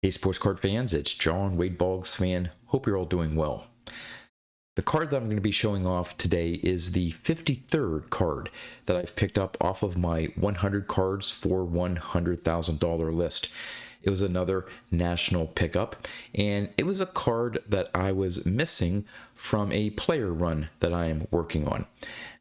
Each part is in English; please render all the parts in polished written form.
Hey sports card fans, it's John Wade Boggs fan. Hope you're all doing well. The card that I'm going to be showing off today is the 53rd card that I've picked up off of my 100 cards for $100,000 list. It was another national pickup, and it was a card that I was missing from a player run that I am working on.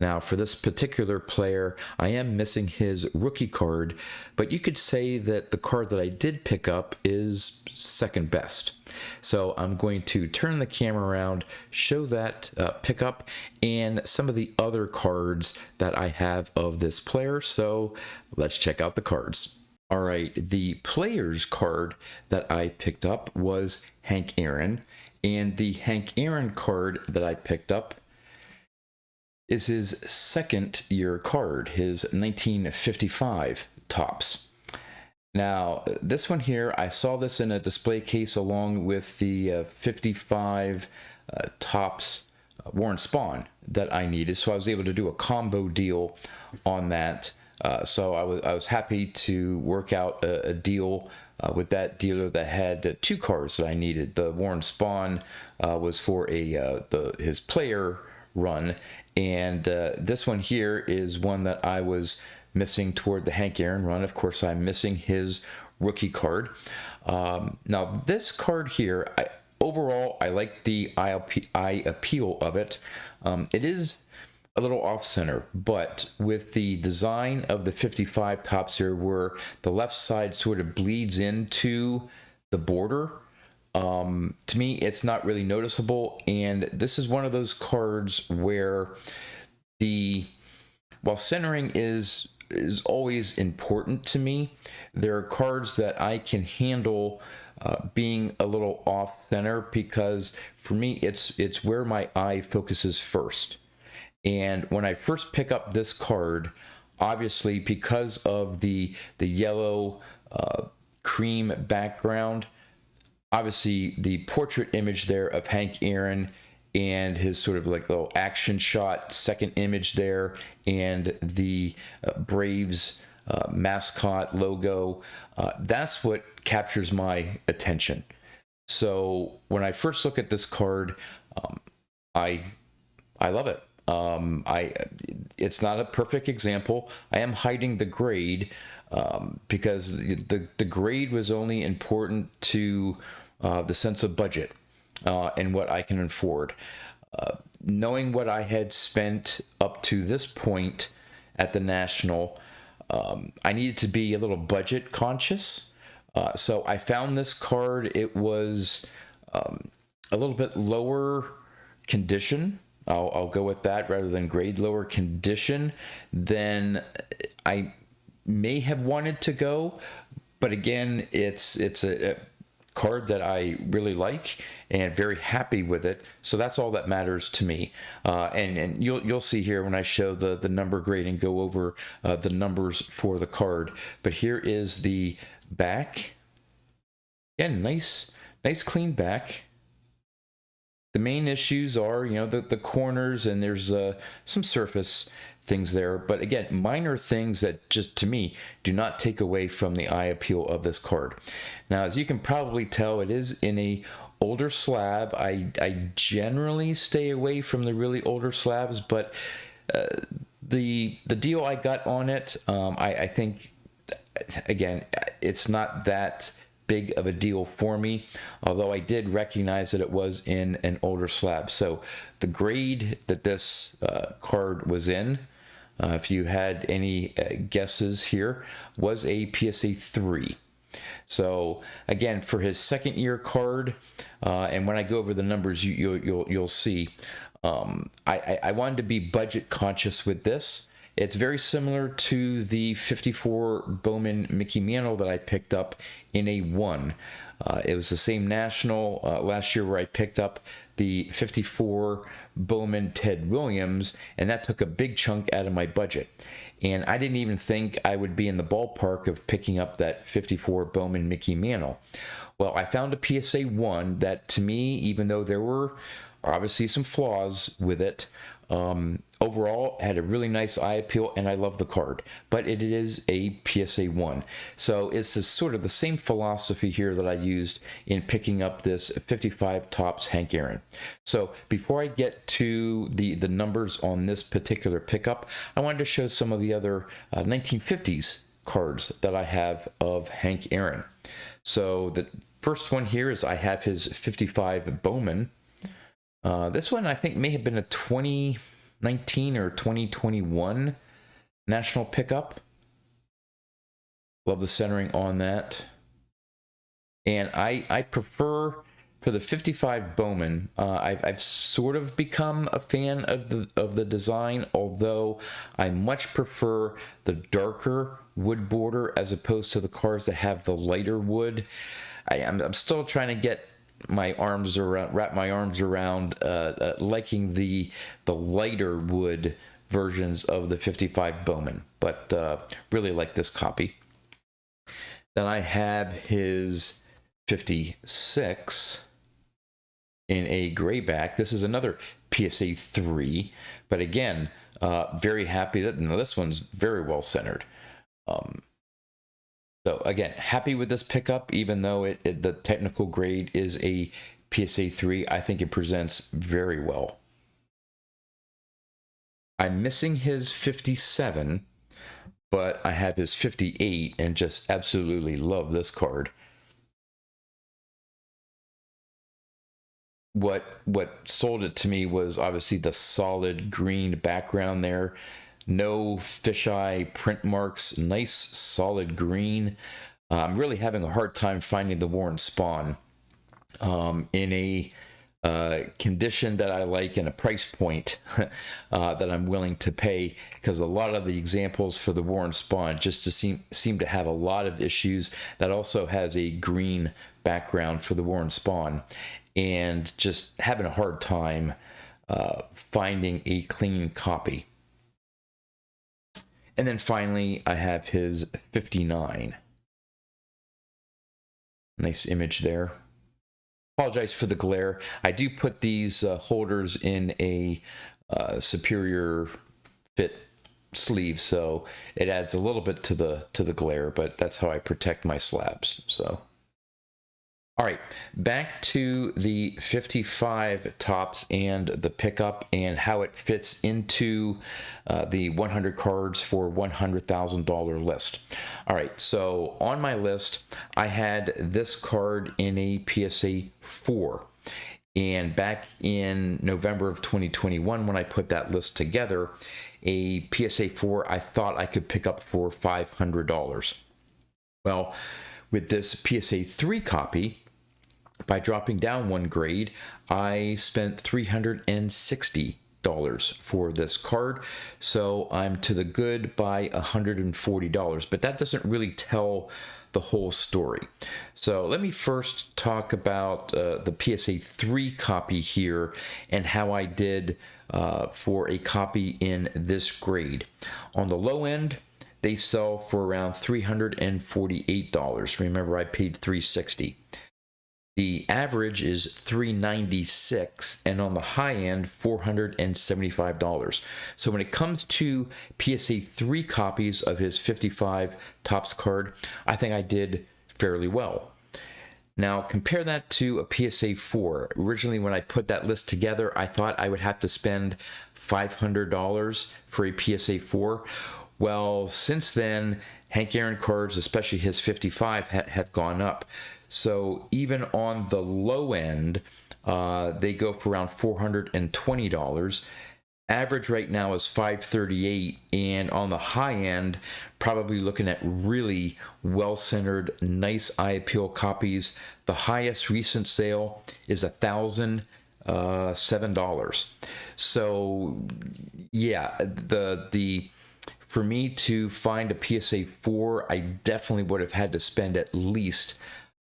Now, for this particular player, I am missing his rookie card, but you could say that the card that I did pick up is second best. So I'm going to turn the camera around, show that pickup, and some of the other cards that I have of this player. So let's check out the cards. All right, the player's card that I picked up was Hank Aaron, and the Hank Aaron card that I picked up is his second year card, his 1955 Topps. Now, this one here, I saw this in a display case along with the 55 Topps Warren Spahn that I needed, so I was able to do a combo deal on that. So I was happy to work out a deal with that dealer that had two cards that I needed. The Warren Spahn was for his player run, and this one here is one that I was missing toward the Hank Aaron run. Of course, I'm missing his rookie card. Now, this card here, overall, I like the eye appeal of it. It is a little off-center, but with the design of the 55 Topps here, where the left side sort of bleeds into the border, to me, it's not really noticeable, and this is one of those cards where while centering is always important to me, there are cards that I can handle being a little off-center, because for me, it's where my eye focuses first. And when I first pick up this card, obviously because of the yellow cream background, obviously the portrait image there of Hank Aaron and his sort of like little action shot second image there, and the Braves mascot logo, that's what captures my attention. So when I first look at this card, I love it. It's not a perfect example. I am hiding the grade because the grade was only important to the sense of budget and what I can afford. Knowing what I had spent up to this point at the National, I needed to be a little budget conscious. So I found this card. It was a little bit lower condition. I'll go with that rather than grade, lower condition than I may have wanted to go. But again, it's a card that I really like and very happy with it. So that's all that matters to me. And you'll see here when I show the number grade and go over the numbers for the card. But here is the back. Again, nice clean back. The main issues are, the corners, and there's some surface things there. But again, minor things that just, to me, do not take away from the eye appeal of this card. Now, as you can probably tell, it is in a older slab. I generally stay away from the really older slabs, but the deal I got on it, I think, again, it's not that big of a deal for me, although I did recognize that it was in an older slab. So the grade that this card was in, if you had any guesses here, was a PSA 3. So again, for his second year card, and when I go over the numbers, you'll see, I wanted to be budget conscious with this. It's very similar to the 54 Bowman Mickey Mantle that I picked up in a 1. It was the same National last year where I picked up the 54 Bowman Ted Williams, and that took a big chunk out of my budget. And I didn't even think I would be in the ballpark of picking up that 54 Bowman Mickey Mantle. Well, I found a PSA 1 that, to me, even though there were obviously some flaws with it, Overall, had a really nice eye appeal, and I love the card. But it is a PSA 1. So it's sort of the same philosophy here that I used in picking up this 55 Topps Hank Aaron. So before I get to the numbers on this particular pickup, I wanted to show some of the other 1950s cards that I have of Hank Aaron. So the first one here is I have his 55 Bowman. This one I think may have been a 2019 or 2021 national pickup. Love the centering on that. And I prefer, for the 55 Bowman, I've sort of become a fan of the design, although I much prefer the darker wood border as opposed to the cards that have the lighter wood. I'm still trying to get wrap my arms around liking the lighter wood versions of the 55 Bowman, but really like this copy. Then I have his 56 in a grayback. This is another PSA 3, but again, very happy that this one's very well centered. So again, happy with this pickup, even though the technical grade is a PSA 3. I think it presents very well. I'm missing his 57, but I have his 58 and just absolutely love this card. What sold it to me was obviously the solid green background there. No fisheye print marks, nice solid green. I'm really having a hard time finding the Warren Spawn in a condition that I like and a price point that I'm willing to pay, because a lot of the examples for the Warren Spawn just seem to have a lot of issues. That also has a green background for the Warren Spawn, and just having a hard time finding a clean copy. And then finally, I have his 59. Nice image there. Apologize for the glare. I do put these holders in a superior fit sleeve, so it adds a little bit to the glare, but that's how I protect my slabs. So, all right, back to the 55 Topps and the pickup and how it fits into the 100 cards for $100,000 list. All right, so on my list, I had this card in a PSA 4. And back in November of 2021, when I put that list together, a PSA 4 I thought I could pick up for $500. Well, with this PSA 3 copy, by dropping down one grade, I spent $360 for this card, so I'm to the good by $140, but that doesn't really tell the whole story. So let me first talk about the PSA 3 copy here and how I did for a copy in this grade. On the low end, they sell for around $348. Remember, I paid $360. The average is $396, and on the high end, $475. So when it comes to PSA 3 copies of his 55 Topps card, I think I did fairly well. Now compare that to a PSA 4. Originally, when I put that list together, I thought I would have to spend $500 for a PSA 4. Well, since then, Hank Aaron cards, especially his 55, have gone up. So even on the low end, they go for around $420. Average right now is $538, and on the high end, probably looking at really well-centered, nice eye appeal copies. The highest recent sale is $1,007. So yeah, for me to find a PSA 4, I definitely would have had to spend at least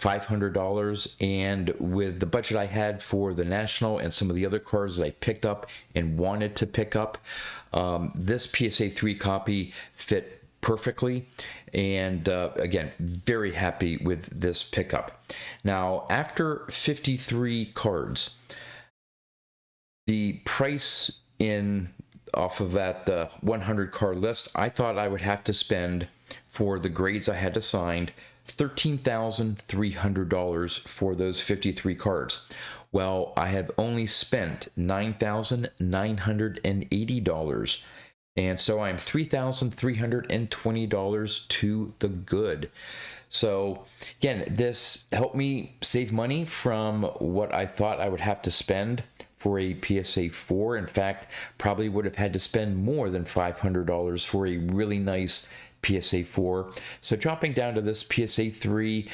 $500, and with the budget I had for the National and some of the other cards that I picked up and wanted to pick up, this PSA 3 copy fit perfectly, and again, very happy with this pickup. Now, after 53 cards, the price in off of that 100 card list, I thought I would have to spend for the grades I had assigned $13,300 for those 53 cards. Well, I have only spent $9,980. And so I'm $3,320 to the good. So again, this helped me save money from what I thought I would have to spend for a PSA 4. In fact, probably would have had to spend more than $500 for a really nice PSA 4. So dropping down to this PSA 3,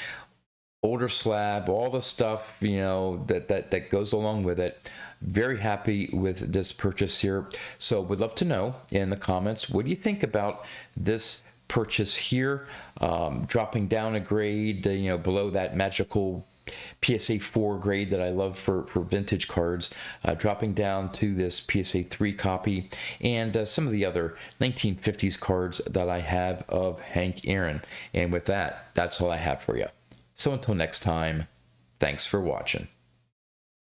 older slab, all the stuff, you know, that goes along with it. Very happy with this purchase here. So would love to know in the comments, what do you think about this purchase here? Dropping down a grade, you know, below that magical PSA 4 grade that I love for vintage cards, dropping down to this PSA 3 copy, and some of the other 1950s cards that I have of Hank Aaron. And with that, that's all I have for you. So until next time, thanks for watching.